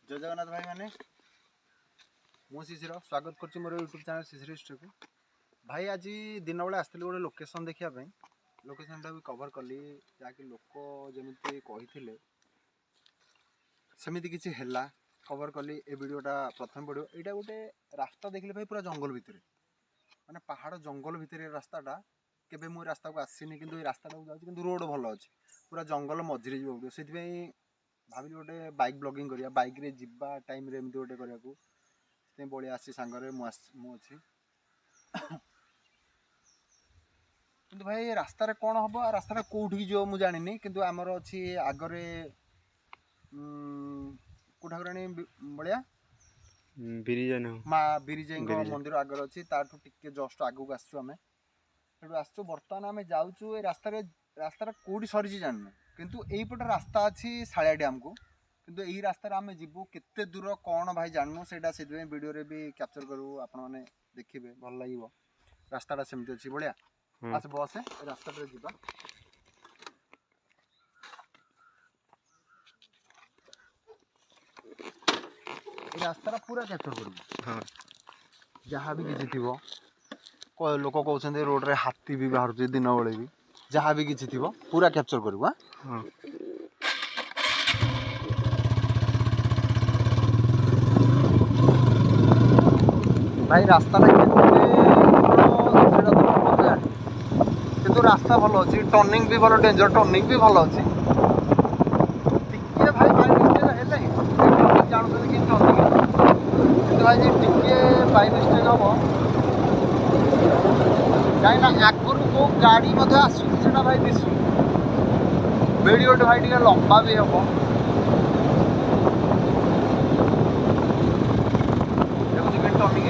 जय जगन्नाथ भाई मैंने मु शिशिर स्वागत कर मोर यूट्यूब चैनल शिशिर हिस्ट्री को। भाई आज दिन बेले आसती गोटे लोकेशन देखापी लोकेशनटा भी कवर कली जहाँकि लोक जमी कही सेमती किसी है कवर कली ए वीडियोटा प्रथम वीडियो यहाँ गोटे रास्ता देखले भाई पूरा जंगल भितर माने पहाड़ जंगल भितर रास्ताटा केबे मु रास्ता को आसीनी किंतु ये रास्ता को जाऊँ किंतु रोड भल अच्छे पूरा जंगल मझिरे जा से भाविली गोटे बाइक ब्लॉगिंग करिया बाइक रे जिबा टाइम रे एमती गोटे करिया को से बळी आसी सांगरे मु अछि किंतु भाई रास्ता रे कोन हबो रास्ता रे कोठी जो मु जानिनी किंतु हमर अछि आगरे कोठागराणी बळिया बिरिजाई माँ बिरिजाई मंदिर आगर अछि ताठू टिके जस्ट आगु को आसछु हमें सेठू आसछु वर्तमान हमें जाउछु ए रास्ता कोठी सरीछि जाननु किंतु एईपटे रास्ता अच्छी सालिया डैम को किंतु यही रास्ता आम जीवु केते दूर कौन भाई जानू से वीडियो रे भी कैप्चर करू आपण माने देखिबे भल लागिवो रास्ताटा सेमती अछि बढिया आस बस रास्ता पे जीवा ए रास्ताटा पूरा कैप्चर करू हां जहाँ भी किछि थिबो को लोक कहउछन्ते रोड रे हाथी भी बाहर जे दिन बेले भी जहाँ भी किसी थी पूरा कैप्चर करू। हाँ भाई रास्ता किंतु रास्ता भल अच्छी टर्निंग भी भल डेंजर टर्निंग भी भल अच्छी टिके भाई बाई मिस्टेक है जानते कि टर्निंग भाई टिके बाई मिस्टेक हम कहीं आगुरी को गाड़ी आसूँ भाई दिशु वीडियो भाई टे लंबा भी हम टर्निंग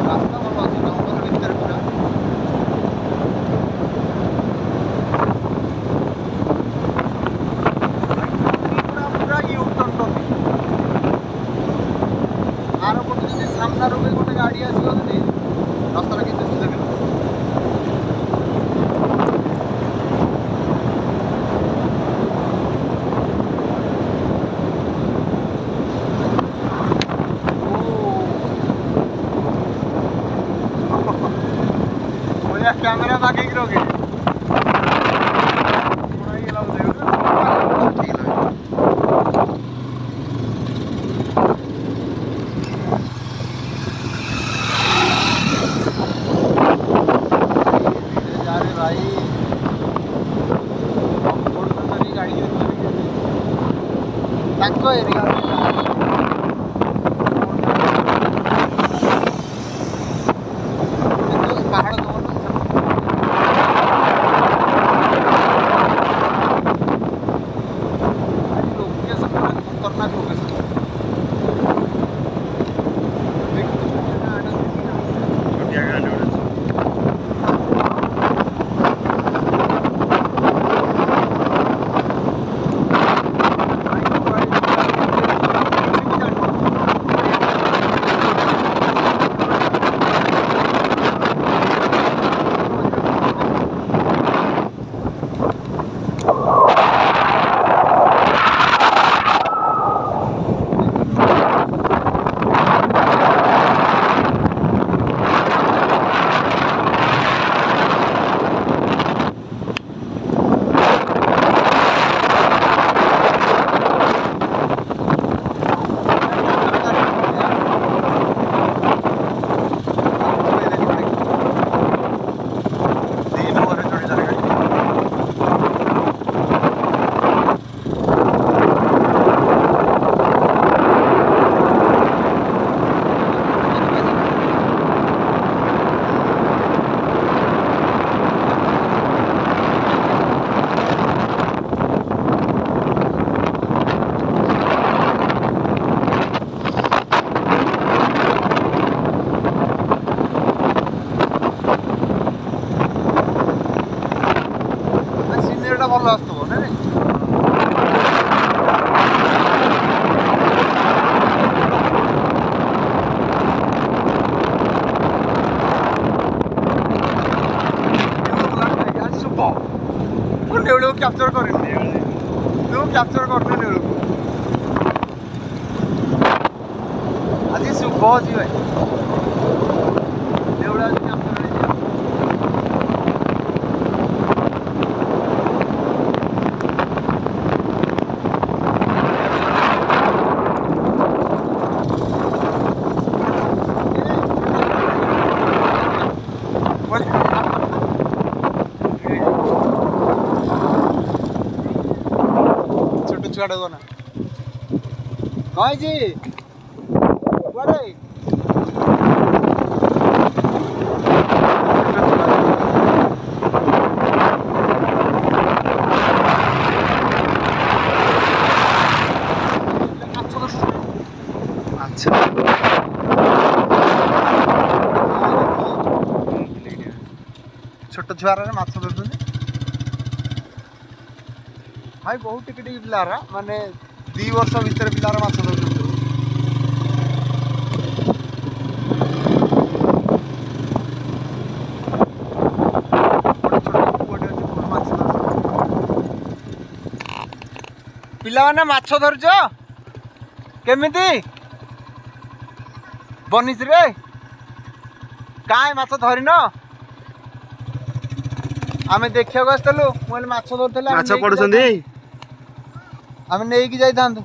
रास्ता भल अच्छे जंगल भितर पूरा सामना रोके गोटे गाड़ी आसो रास्ता कि देख कैमेरा बाकी रोके एरिया पहाड़ लोकेशन खतरनाक लोकेशन କ୍ୟାପଚର କରିନି ତୁ କ୍ୟାପଚର କରୁନୁ ନେଉଳକୁ ଆଜି ଶୁଭ ଅଛି ଭାଇ ନେଉଳ ଆଜି କ୍ୟାପଚର ହେଇଛି ଛୁଆଟା ନା କହିଛି କୁଆଡ଼େ ଆଚ୍ଛା ଛୋଟ ଛୁଆରେ ମାଛ ଧରୁଛନ୍ତି ଭାଇ ବହୁତ ଟିକେ ଟିକେ ପିଲାର ମାନେ 2 ବର୍ଷ ଭିତରେ ପିଲାର ମାଛ ଧରୁଛନ୍ତି ପିଲାମାନେ ମାଛ ଧରୁଛ କେମିତି ବନିଚିରେ କାଇଁ ମାଛ ଧରିନ ଆମେ ଦେଖିବାକୁ ଆସିଥିଲୁ ମୁଁ କହିଲି ମାଛ ଧରୁଥିଲେ ମାଛ ପଡୁଛନ୍ତି ଆମେ ନେଇକି ଯାଇଥାନ୍ତୁ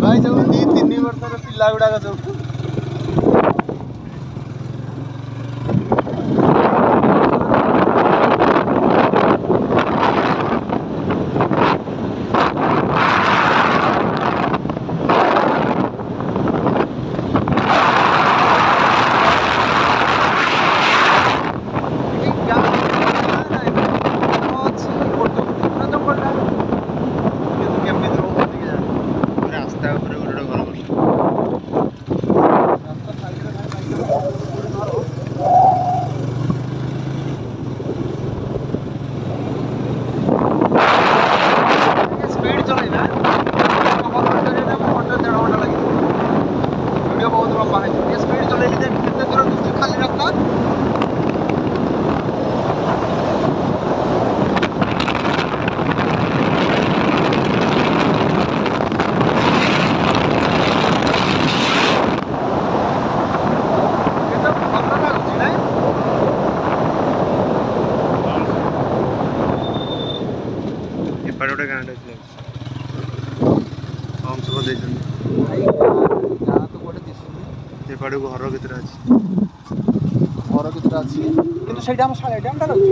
ଭାଇ ସବୁ 2-3 ବର୍ଷର ପିଲା ଗୁଡାକ ସବୁ ଗୋଟେ ଗାଁଟେ ଥିଲା କମ୍ ସବୁ ଦେଇଛନ୍ତି ଏପଟେ ଘର ଭିତରେ ଅଛି କିନ୍ତୁ ସେଇଟା ଆମ ସାଳିଆ ଡ୍ୟାମ୍ଟା ରହୁଛି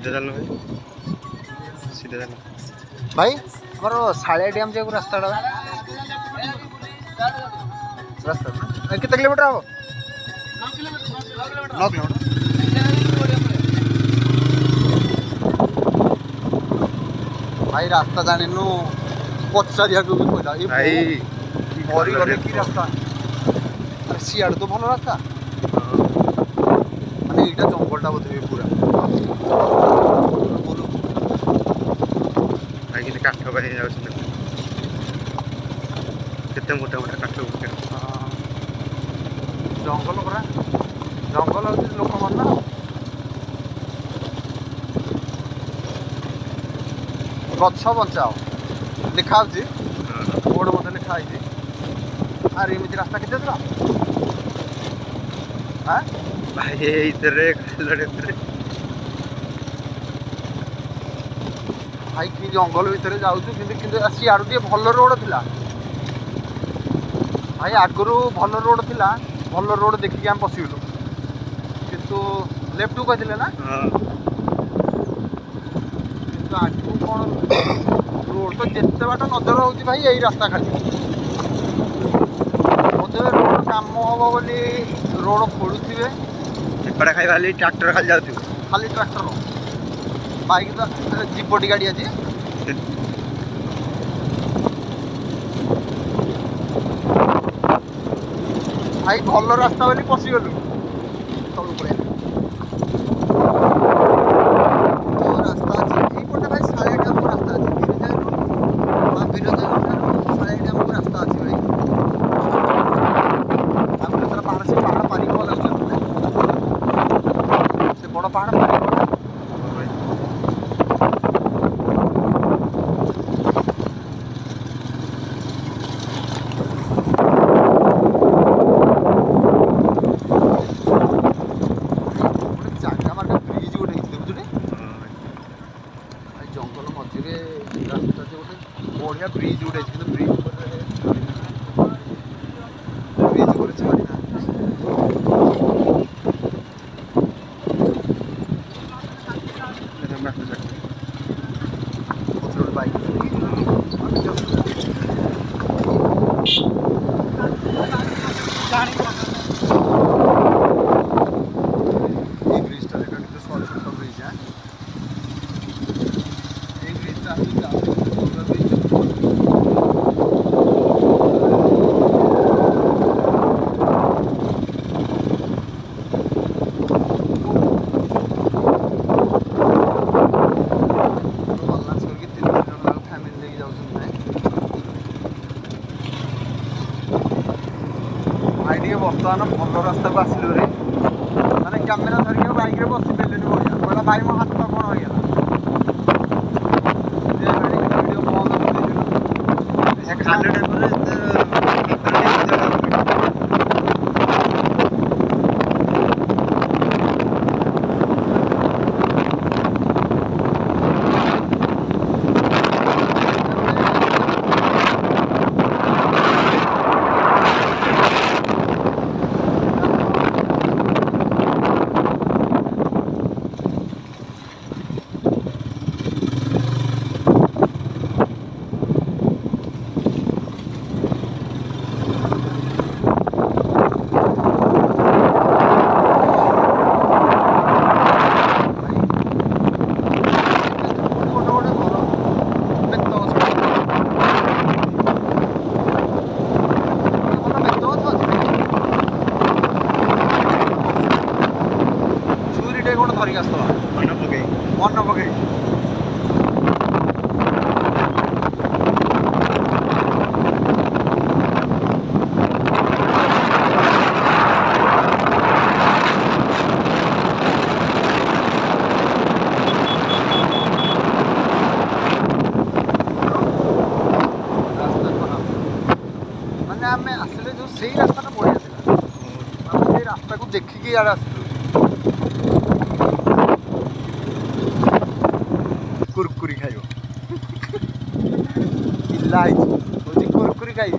सीधा चलना भाई, सीधा चलना भाई ଆମର ସାଳିଆ ଡ୍ୟାମ୍ ଯିବାକୁ ରାସ୍ତାଟା ରାସ୍ତା କେତେ କିଲୋମିଟର ହବ? 9 କିଲୋମିଟର। ଭାଇ ରାସ୍ତା ଜାଣିନୁ ପଚାରିବାକୁ ବି କହିଲା भाई ମରି ଗଲେ କି ରାସ୍ତା? ଆରେ ସିଆଡ଼େ ତ ଭଲ ରାସ୍ତା ମାନେ ଏଇଟା ଜଙ୍ଗଲଟା ବୋଧେ ପୁରା भाई कि काठ भाई जाऊ केते मोटा मोटा काठ उठे ଜଙ୍ଗଲ ପରା ଜଙ୍ଗଲ ହେଉଛି ଲୋକମାନେ ନା ଗଛ ବଞ୍ଚାଅ ଲେଖା ହେଉଛି ବୋର୍ଡ ମଧ୍ୟ ଲେଖା ହେଇଛି। ଆରେ ଏମିତି ରାସ୍ତା କେତେ ଦୂର? भाई इधर खालड़े ଭାଇ କି ଜଙ୍ଗଲ ଭିତରେ ଯାଉଛୁ କିନ୍ତୁ ସିଆଡ଼ୁ ଟିକେ ଭଲ ରୋଡ଼ ଥିଲା ଭାଇ ଆଗରୁ ଭଲ ରୋଡ଼ ଥିଲା ଭଲ ରୋଡ଼ ଦେଖିକି ଆମେ ପଶିଗଲୁ କିନ୍ତୁ ଲେଫ୍ଟକୁ କହିଥିଲେ ନା କିନ୍ତୁ ଆଗକୁ କ'ଣ ରୋଡ଼ ତ ଯେତେ ବାଟ ନଜର ହେଉଛି ଭାଇ ଏଇ ରାସ୍ତା ଖାଲି ବୋଧେ ରୋଡ଼ କାମ ହବ ବୋଲି ରୋଡ଼ ଖୋଳୁଥିବେ ଏପଟେ ଖାଇ ଖାଲି ଟ୍ରାକ୍ଟର ଖାଲି ଯାଉଥିବ ଖାଲି ଟ୍ରାକ୍ଟର ବାଇକ୍ ତ ଜିପଟି ଗାଡ଼ି ଅଛି ଭାଇ ଭଲ ରାସ୍ତା ବୋଲି ପଶିଗଲୁ ତଳୁ ପଳେଇବା ରାସ୍ତା ଅଛି ଏଇପଟେ ଭାଇ ସାଳିଆ ଡ୍ୟାମ୍କୁ ରାସ୍ତା ଅଛି ବିରଜାଇରୁ ସାଳିଆ ଡ୍ୟାମ୍କୁ ରାସ୍ତା ଅଛି ଭାଇ ଆମେ ଯେତେବେଳେ ପାହାଡ଼ ସେ ପାହାଡ଼ ପାରିବ ଲାଗୁଛି ସେ ବଡ଼ ପାହାଡ଼ ପାରିବ ଜଙ୍ଗଲ ମଝିରେ ରାସ୍ତା ଯେ ଗୋଟେ ବଢ଼ିଆ ବ୍ରିଜ୍ ଗୋଟେ ଅଛି କିନ୍ତୁ ବ୍ରିଜ୍ ଉପରେ ଛାଡ଼ି ବାଇକ୍ এই ব্রিজটা এটা কিন্তু ছোট ব্রিজ হ্যাঁ এই ব্রিজটা भाई टे बर्तमान भल रास्ता को आसिलु रे मैंने कैमेरा धरिक बाइक रे बसी पेलेनि बढ़िया कहला भाई मो हाथ कौन हो गया वीडियो बंद कर खाली ଧରିକି ଆସିଥିଲା ମନ ପକେଇ ମାନେ ଆମେ ଆସିଲେ ଯୋଉ ସେଇ ରାସ୍ତାଟା ବଢ଼ିଆ ଥିଲା ଆମେ ସେଇ ରାସ୍ତାକୁ ଦେଖିକି ଇଆଡ଼େ ଆସିଲୁ कुरकुरी खाइब पिला हूँ कुरकुरी खाइब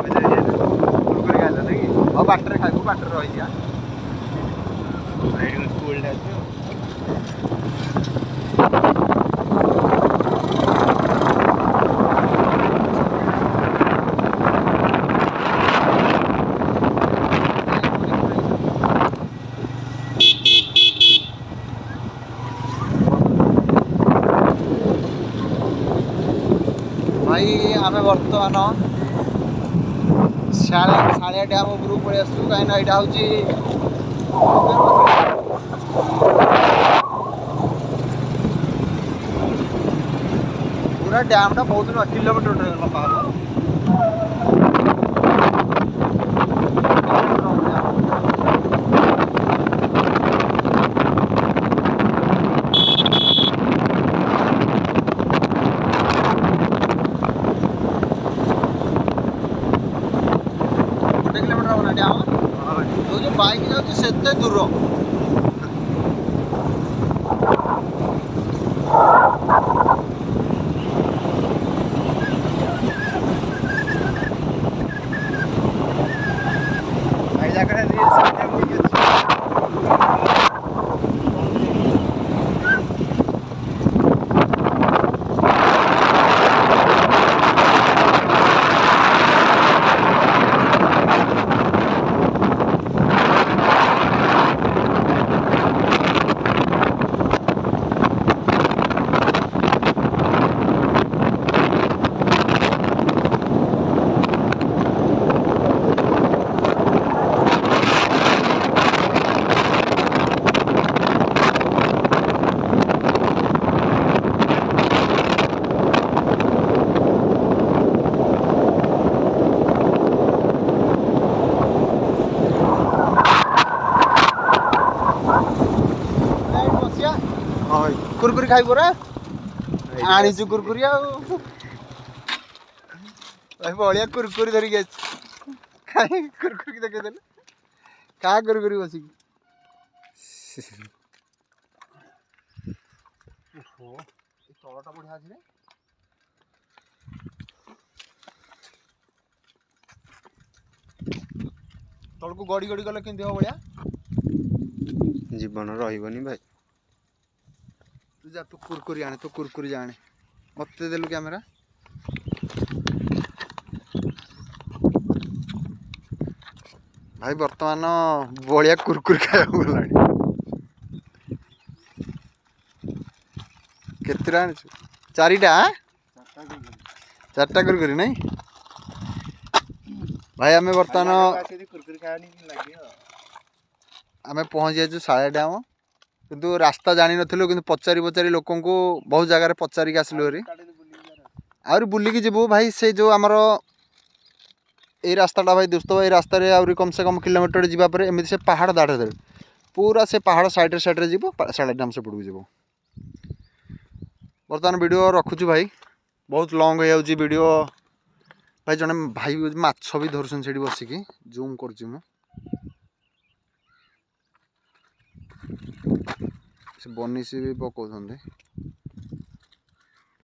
कुरकुरी खाइल ना कि हाँ बाटर खाइबू बाटर रही ସ୍କୁଲଟା ଅଛି भाई आम बर्तमान शालिया डैम उपरକୁ पळेଇ आसु काईना एटा होची पूरा डैम टा बहुत किलोमीटर लंबा है जो बाइक जाऊँ से दूर ଭାଇ ଜାଗାରେ ରିଲ୍ସ କରିବାକୁ ଠିକ୍ ଅଛି। कुरकुरी खाई परा आनी कुरकुरी बढ़िया कुरकुरी धरिक कुरकुरी देखे देले क्या कुरकुरी बस तलटा बढ़िया अच्छे तलू गड़ी गड़ी गले केमती हम बढ़िया जीवन रही भाई तू जा तू कुरकुरी आने मत देलु कैमेरा भाई बर्तमान बढ़िया कुरकुरी खाया गला केतरा चारिटा चारटा कुरकुरी नहीं भाई आम बर्तमान आम पहुँच जाइए सालिया डैम किंतु रास्ता जानी नथिलु किंतु पचारि पचारि लोकों को बहुत जगह पचारिक आसलु हरी आउरी बुलिकी जीवु भाई से जो आमर ये रास्ताटा भाई दोस्त भाई रास्ता रे आउरी कम से कम किलोमीटर जीवा पर एमती से पहाड़ दाढ़े धरे पूरा से पहाड़ साइड रे जीवो सालिया डैम से पड़ू जीवो बर्तमान वीडियो रखुछु भाई बहुत लॉन्ग हो जाउची वीडियो भाई जने भाई माछ भी धरछन सेठी बसिकी जूम करछु मु से बनीसी भी पकाउछन्ते